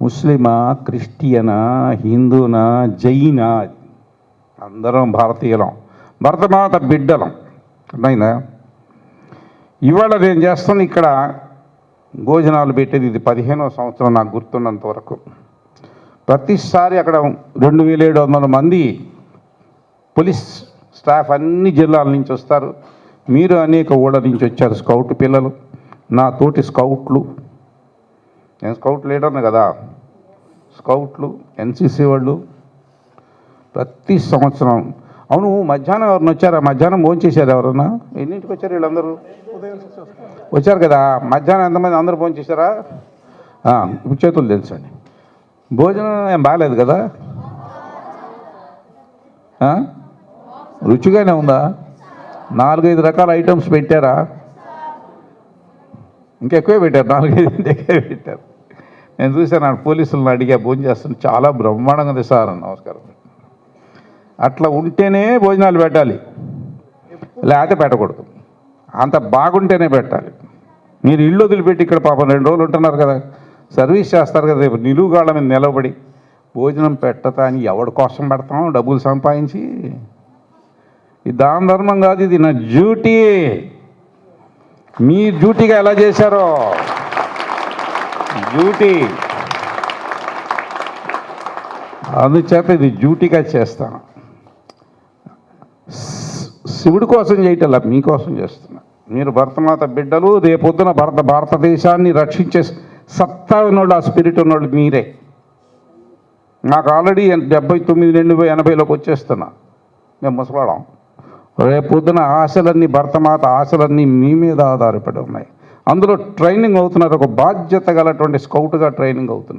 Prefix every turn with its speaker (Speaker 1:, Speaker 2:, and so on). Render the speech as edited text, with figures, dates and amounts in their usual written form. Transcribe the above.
Speaker 1: ముస్లిమా, క్రిస్టియనా, హిందూనా, జైనా, అందరం భారతీయులం, భరతమాత బిడ్డలం. అర్థమైందా? ఇవాళ నేను చేస్తాను ఇక్కడ భోజనాలు పెట్టేది ఇది 15వ సంవత్సరం నాకు గుర్తున్నంత వరకు. ప్రతిసారి అక్కడ 2700 మంది పోలీస్ స్టాఫ్ అన్ని జిల్లాల నుంచి వస్తారు. మీరు అనేక ఊళ్ళ నుంచి వచ్చారు. స్కౌట్ పిల్లలు, నా తోటి స్కౌట్లు, నేను స్కౌట్ లీడర్ను కదా, స్కౌట్లు, ఎన్సీసీ వాళ్ళు ప్రతి సంవత్సరం. అవును, మధ్యాహ్నం ఎవరిని వచ్చారా? మధ్యాహ్నం భోజనం చేశారు ఎవరన్నా? ఎన్నింటికి వచ్చారు వీళ్ళందరూ? వచ్చారు కదా. మధ్యాహ్నం ఎంతమంది? అందరూ భోజనం చేశారా? ఇప్పుడు చేతులు తెలుసండి. భోజనం ఏం బాగాలేదు కదా? రుచిగానే ఉందా? 4-5 రకాల ఐటమ్స్ పెట్టారా? ఇంకెక్కువే పెట్టారు, 4-5 ఎక్కువే పెట్టారు. నేను చూశాను, పోలీసులను అడిగా భోజనం చేస్తాను, చాలా బ్రహ్మాండంగా ఉంది సార్. నమస్కారం. అట్లా ఉంటేనే భోజనాలు పెట్టాలి, లేకపోతే పెట్టకూడదు. అంత బాగుంటేనే పెట్టాలి. మీరు ఇల్లు వదిలిపెట్టి ఇక్కడ పాపం 2 రోజులు ఉంటున్నారు కదా, సర్వీస్ చేస్తారు కదా, రేపు నిలువుగాళ్ళ మీద నిలబడి భోజనం పెట్టతా అని ఎవరి కోసం పెడతాం? డబ్బులు సంపాదించి. ఇది దాన ధర్మం కాదు, ఇది నా డ్యూటీ. మీ డ్యూటీగా ఎలా చేశారో డ్యూటీ, అందుచేత ఇది డ్యూటీగా చేస్తాను. శివుడి కోసం చేయటల్లా, మీకోసం చేస్తున్నా. మీరు భరతమాత బిడ్డలు. రేపొద్దున భారతదేశాన్ని రక్షించే సత్తా ఉన్నోళ్ళు, ఆ స్పిరిట్ ఉన్నోళ్ళు మీరే. నాకు ఆల్రెడీ 79 నిండి 80లోకి వచ్చేస్తున్నా. మేము ముసలాడం. రేపొద్దున ఆశలన్నీ, భరతమాత ఆశలన్నీ మీ మీద ఆధారపడి ఉన్నాయి. అందులో ట్రైనింగ్ అవుతున్నారు. ఒక బాధ్యత గలటువంటి స్కౌట్గా ట్రైనింగ్ అవుతున్నారు.